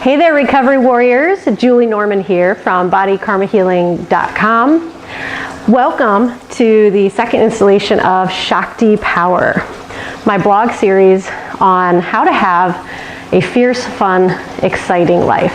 Hey there, recovery warriors. Julie Norman here from bodykarmahealing.com. Welcome to the second installation of Shakti Power, my blog series on how to have a fierce, fun, exciting life.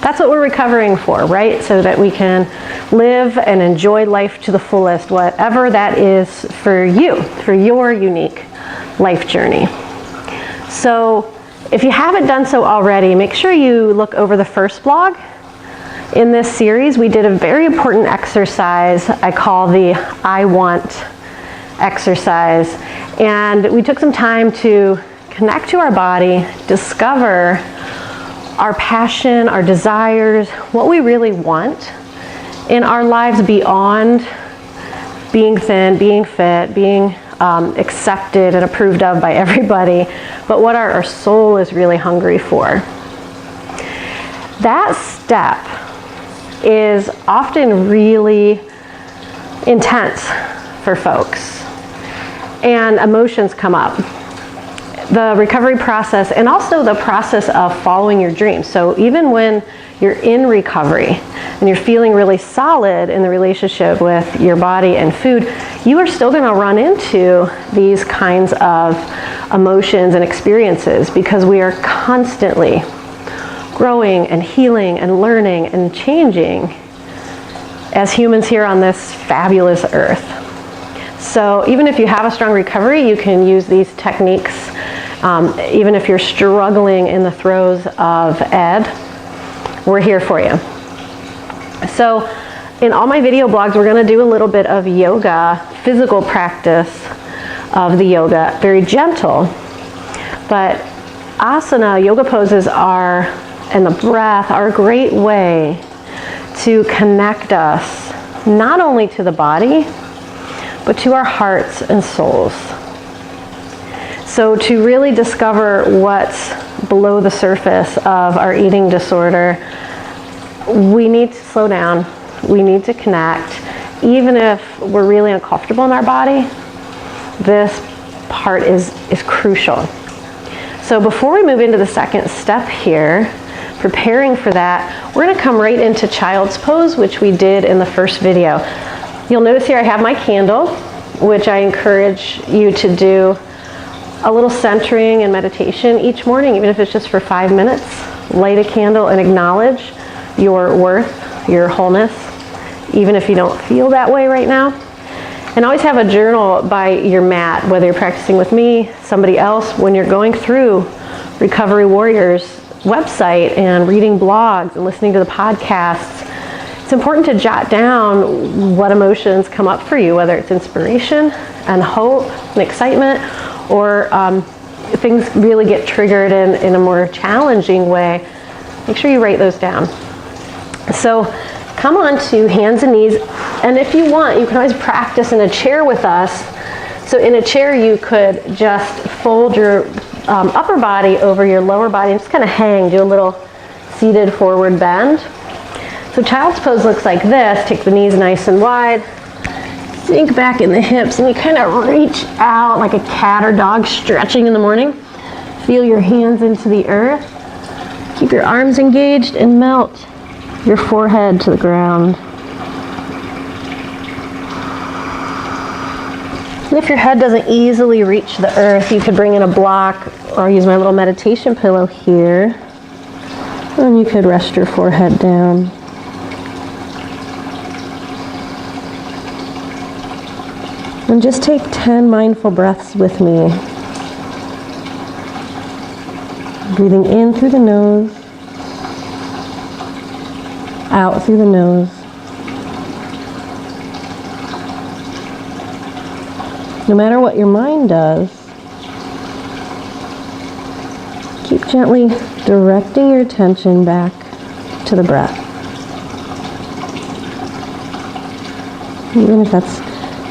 That's what we're recovering for, right? So that we can live and enjoy life to the fullest, whatever that is for you, for your unique life journey. So if you haven't done so already, make sure you look over the first blog. In this series, we did a very important exercise I call the I Want exercise. And we took some time to connect to our body, discover our passion, our desires, what we really want in our lives beyond being thin, being fit, being accepted and approved of by everybody, but what our soul is really hungry for. That step is often really intense for folks, and emotions come up. The recovery process and also the process of following your dreams. So even when you're in recovery and you're feeling really solid in the relationship with your body and food, you are still going to run into these kinds of emotions and experiences because we are constantly growing and healing and learning and changing as humans here on this fabulous earth. So even if you have a strong recovery, you can use these techniques. Even if you're struggling in the throes of ed, we're here for you. So in all my video blogs, we're going to do a little bit of yoga, physical practice of the yoga, very gentle. But asana, yoga poses are, and the breath are a great way to connect us not only to the body, but to our hearts and souls. So to really discover what's below the surface of our eating disorder, we need to slow down, we need to connect. Even if we're really uncomfortable in our body, this part is crucial. So before we move into the second step here, preparing for that, we're gonna come right into child's pose, which we did in the first video. You'll notice here I have my candle, which I encourage you to do a little centering and meditation each morning, even if it's just for 5 minutes. Light a candle and acknowledge your worth, your wholeness, even if you don't feel that way right now. And always have a journal by your mat, whether you're practicing with me, somebody else. When you're going through Recovery Warriors website and reading blogs and listening to the podcasts, it's important to jot down what emotions come up for you, whether it's inspiration and hope and excitement, or things really get triggered in a more challenging way. Make sure you write those down. So come on to hands and knees, and if you want, you can always practice in a chair with us. So in a chair, you could just fold your upper body over your lower body and just kind of hang, do a little seated forward bend. So child's pose looks like this. Take the knees nice and wide. Sink back in the hips, and you kind of reach out like a cat or dog stretching in the morning. Feel your hands into the earth. Keep your arms engaged and melt your forehead to the ground. And if your head doesn't easily reach the earth, you could bring in a block, or I'll use my little meditation pillow here. And you could rest your forehead down. And just take 10 mindful breaths with me. Breathing in through the nose, out through the nose. No matter what your mind does, keep gently directing your attention back to the breath. Even if that's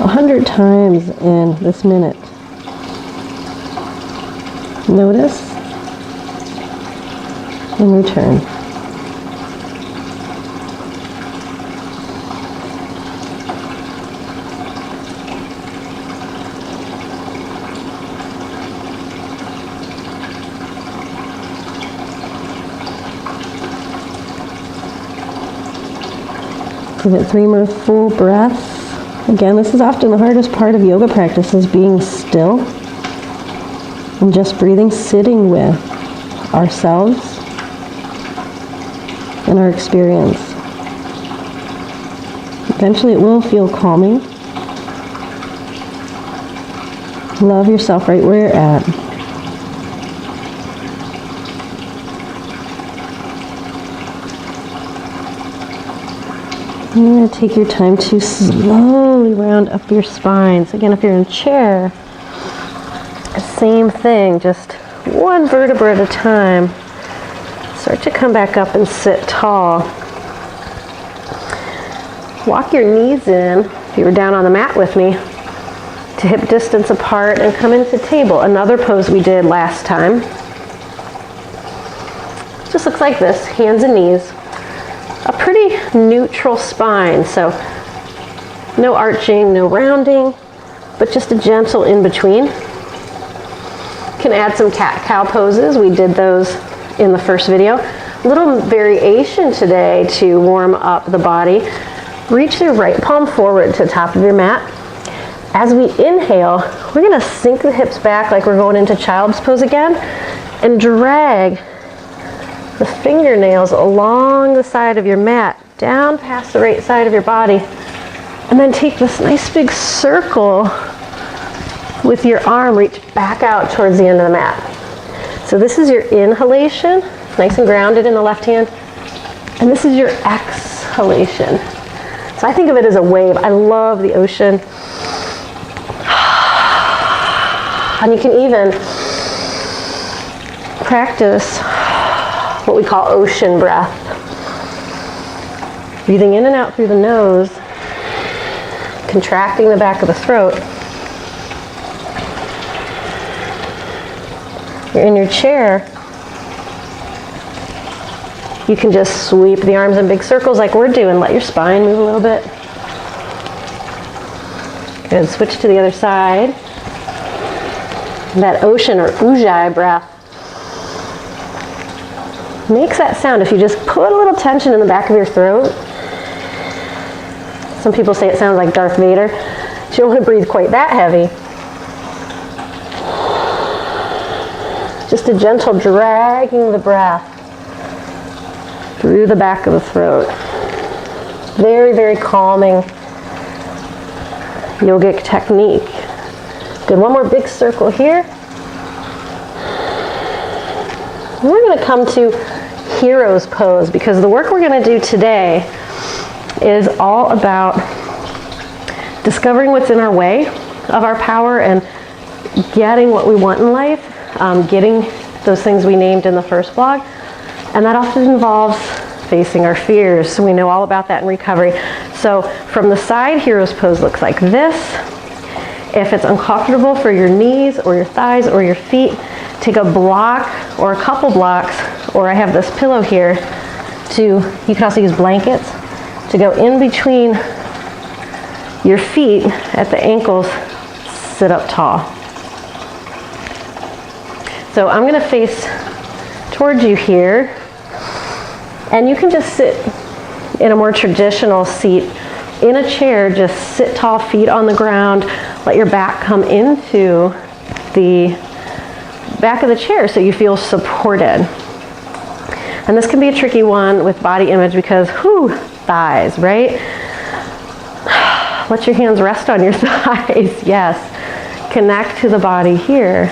100 times in this minute. Notice and return. Give it 3 more full breaths. Again, this is often the hardest part of yoga practice, is being still and just breathing, sitting with ourselves and our experience. Eventually it will feel calming. Love yourself right where you're at. You're going to take your time to slowly round up your spine. So again, if you're in a chair, same thing, just one vertebra at a time. Start to come back up and sit tall. Walk your knees in, if you were down on the mat with me, to hip distance apart and come into table. Another pose we did last time. Just looks like this, hands and knees. A pretty neutral spine, so no arching, no rounding, but just a gentle in between. Can add some cat-cow poses. We did those in the first video. Little variation today to warm up the body. Reach your right palm forward to the top of your mat. As we inhale, we're going to sink the hips back like we're going into child's pose again, and drag the fingernails along the side of your mat, down past the right side of your body, and then take this nice big circle with your arm, reach back out towards the end of the mat. So this is your inhalation, nice and grounded in the left hand, and this is your exhalation. So I think of it as a wave. I love the ocean. And you can even practice what we call ocean breath. Breathing in and out through the nose, contracting the back of the throat. You're in your chair. You can just sweep the arms in big circles like we're doing. Let your spine move a little bit. Good. Switch to the other side. That ocean or ujjayi breath makes that sound if you just put a little tension in the back of your throat. Some people say it sounds like Darth Vader. You don't want to breathe quite that heavy. Just a gentle dragging the breath through the back of the throat. Very, very calming yogic technique. Good, one more big circle here. And we're going to come to hero's pose, because the work we're going to do today is all about discovering what's in our way of our power and getting what we want in life, getting those things we named in the first blog. And that often involves facing our fears. So we know all about that in recovery. So from the side, hero's pose looks like this. If it's uncomfortable for your knees or your thighs or your feet, take a block or a couple blocks, or I have this pillow here you can also use blankets to go in between your feet at the ankles, sit up tall. So I'm going to face towards you here, and you can just sit in a more traditional seat in a chair. Just sit tall, feet on the ground, let your back come into the back of the chair so you feel supported. And this can be a tricky one with body image because, thighs, right? Let your hands rest on your thighs, yes. Connect to the body here.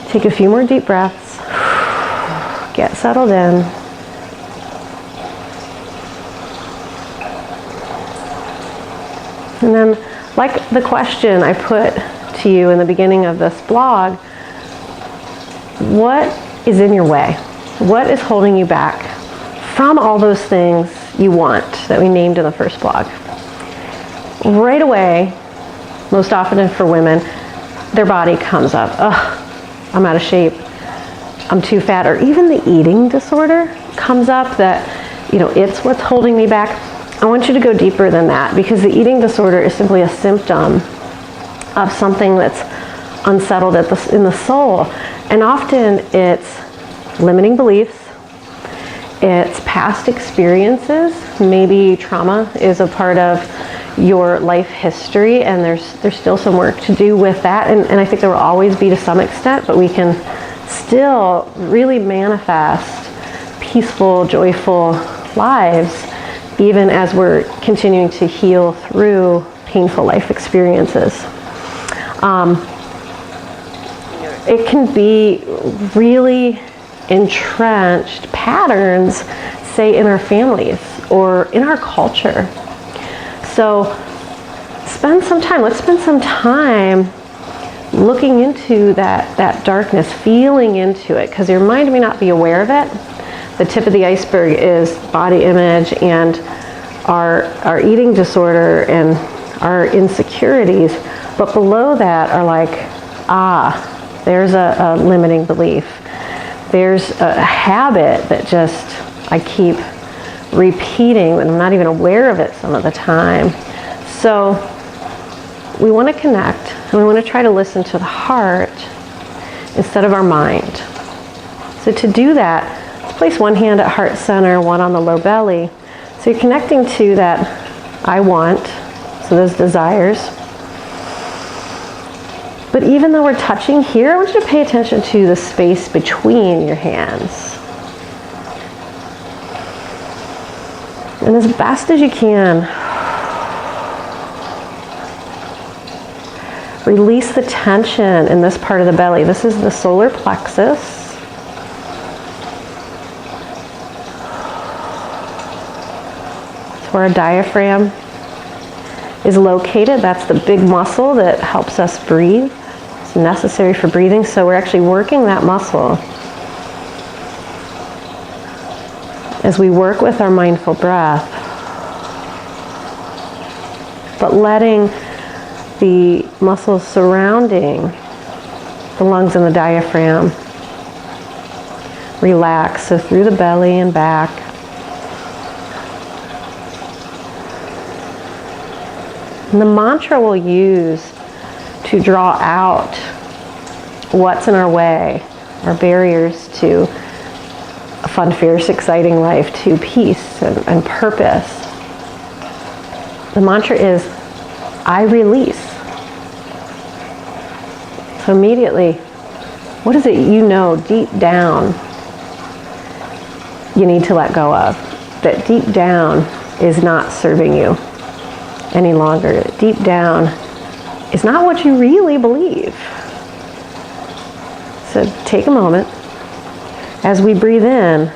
Take a few more deep breaths. Get settled in. And then, like the question I put to you in the beginning of this blog, what is in your way? What is holding you back from all those things you want that we named in the first blog? Right away, most often for women, their body comes up. Ugh, I'm out of shape. I'm too fat. Or even the eating disorder comes up that, it's what's holding me back. I want you to go deeper than that, because the eating disorder is simply a symptom of something that's unsettled in the soul. And often it's limiting beliefs, It's past experiences. Maybe trauma is a part of your life history, and there's still some work to do with that. And I think there will always be to some extent, but we can still really manifest peaceful, joyful lives even as we're continuing to heal through painful life experiences. It can be really entrenched patterns, say in our families or in our culture. So let's spend some time looking into that darkness, feeling into it, because your mind may not be aware of it. The tip of the iceberg is body image and our eating disorder and our insecurities, but below that are like, there's a limiting belief. There's a habit that just I keep repeating and I'm not even aware of it some of the time. So we want to connect and we want to try to listen to the heart instead of our mind. So to do that, let's place one hand at heart center, one on the low belly. So you're connecting to that I want, so those desires. But even though we're touching here, I want you to pay attention to the space between your hands. And as best as you can, release the tension in this part of the belly. This is the solar plexus. It's where our diaphragm is located. That's the big muscle that helps us breathe. It's necessary for breathing, so we're actually working that muscle as we work with our mindful breath, but letting the muscles surrounding the lungs and the diaphragm relax. So through the belly and back. And the mantra we'll use to draw out what's in our way, our barriers to a fun, fierce, exciting life, to peace and purpose. The mantra is, I release. So immediately, what is it you know deep down you need to let go of? That deep down is not serving you any longer. Deep down is not what you really believe. So take a moment. As we breathe in,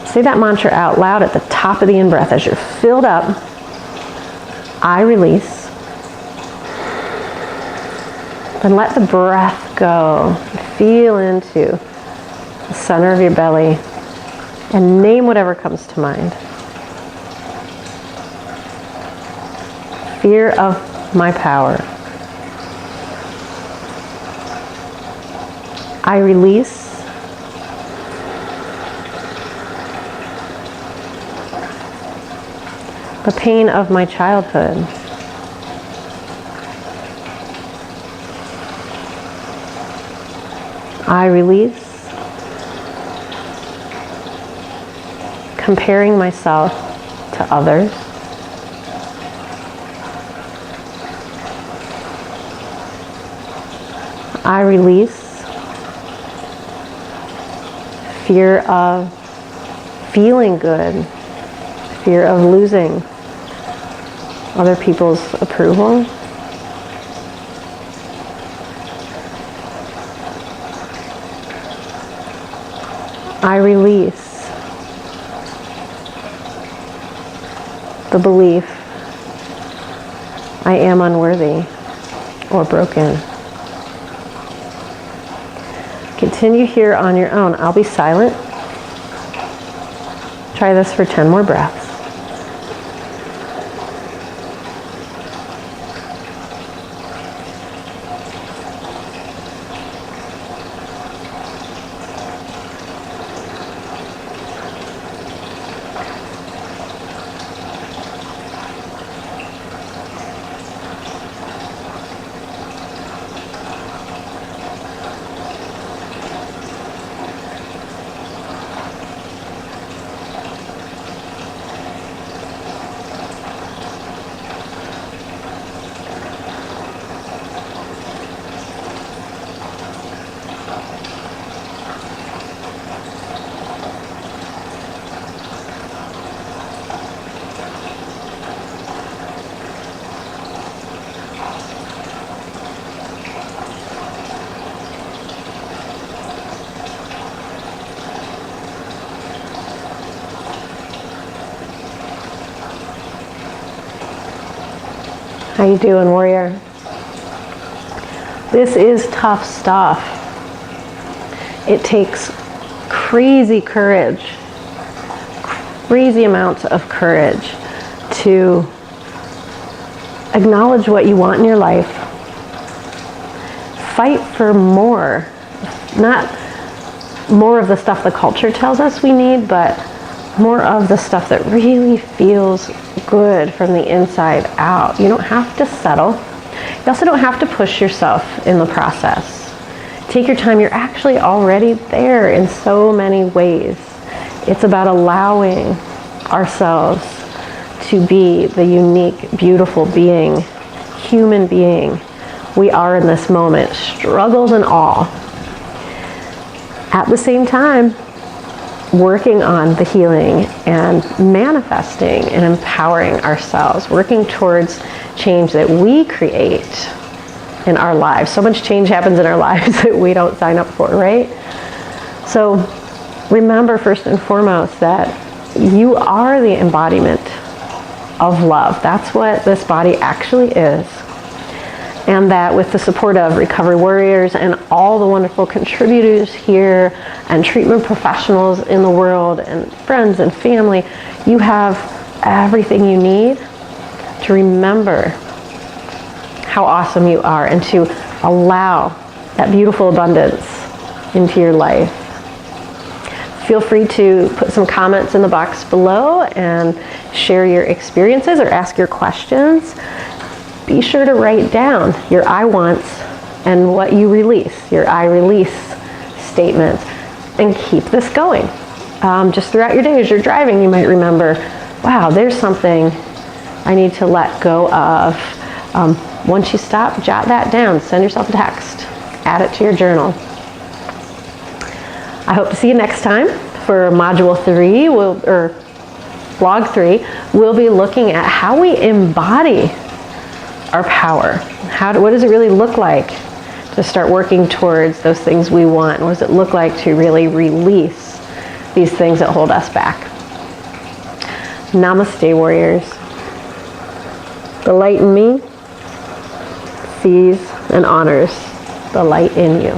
say that mantra out loud at the top of the in-breath as you're filled up. I release. Then let the breath go. Feel into the center of your belly and name whatever comes to mind. Fear of my power. I release. The pain of my childhood. I release. Comparing myself to others. I release fear of feeling good, fear of losing other people's approval. I release the belief I am unworthy or broken. Continue here on your own. I'll be silent. Try this for 10 more breaths. How you doing, warrior? This is tough stuff. It takes crazy courage, crazy amounts of courage to acknowledge what you want in your life, fight for more, not more of the stuff the culture tells us we need, but more of the stuff that really feels good from the inside out. You don't have to settle. You also don't have to push yourself in the process. Take your time. You're actually already there in so many ways. It's about allowing ourselves to be the unique, beautiful being, human being we are in this moment, struggles and all. At the same time, working on the healing and manifesting and empowering ourselves, working towards change that we create in our lives. So much change happens in our lives that we don't sign up for, right? So remember first and foremost that you are the embodiment of love. That's what this body actually is. And that with the support of recovery warriors and all the wonderful contributors here and treatment professionals in the world and friends and family, you have everything you need to remember how awesome you are and to allow that beautiful abundance into your life. Feel free to put some comments in the box below and share your experiences or ask your questions. Be sure to write down your I wants and what you release, your I release statements, and keep this going. Just throughout your day as you're driving, you might remember, wow, there's something I need to let go of. Once you stop, jot that down, send yourself a text, add it to your journal. I hope to see you next time for Module 3, or Blog 3. We'll be looking at how we embody our power. What does it really look like to start working towards those things we want? What does it look like to really release these things that hold us back? Namaste, warriors. The light in me sees and honors the light in you.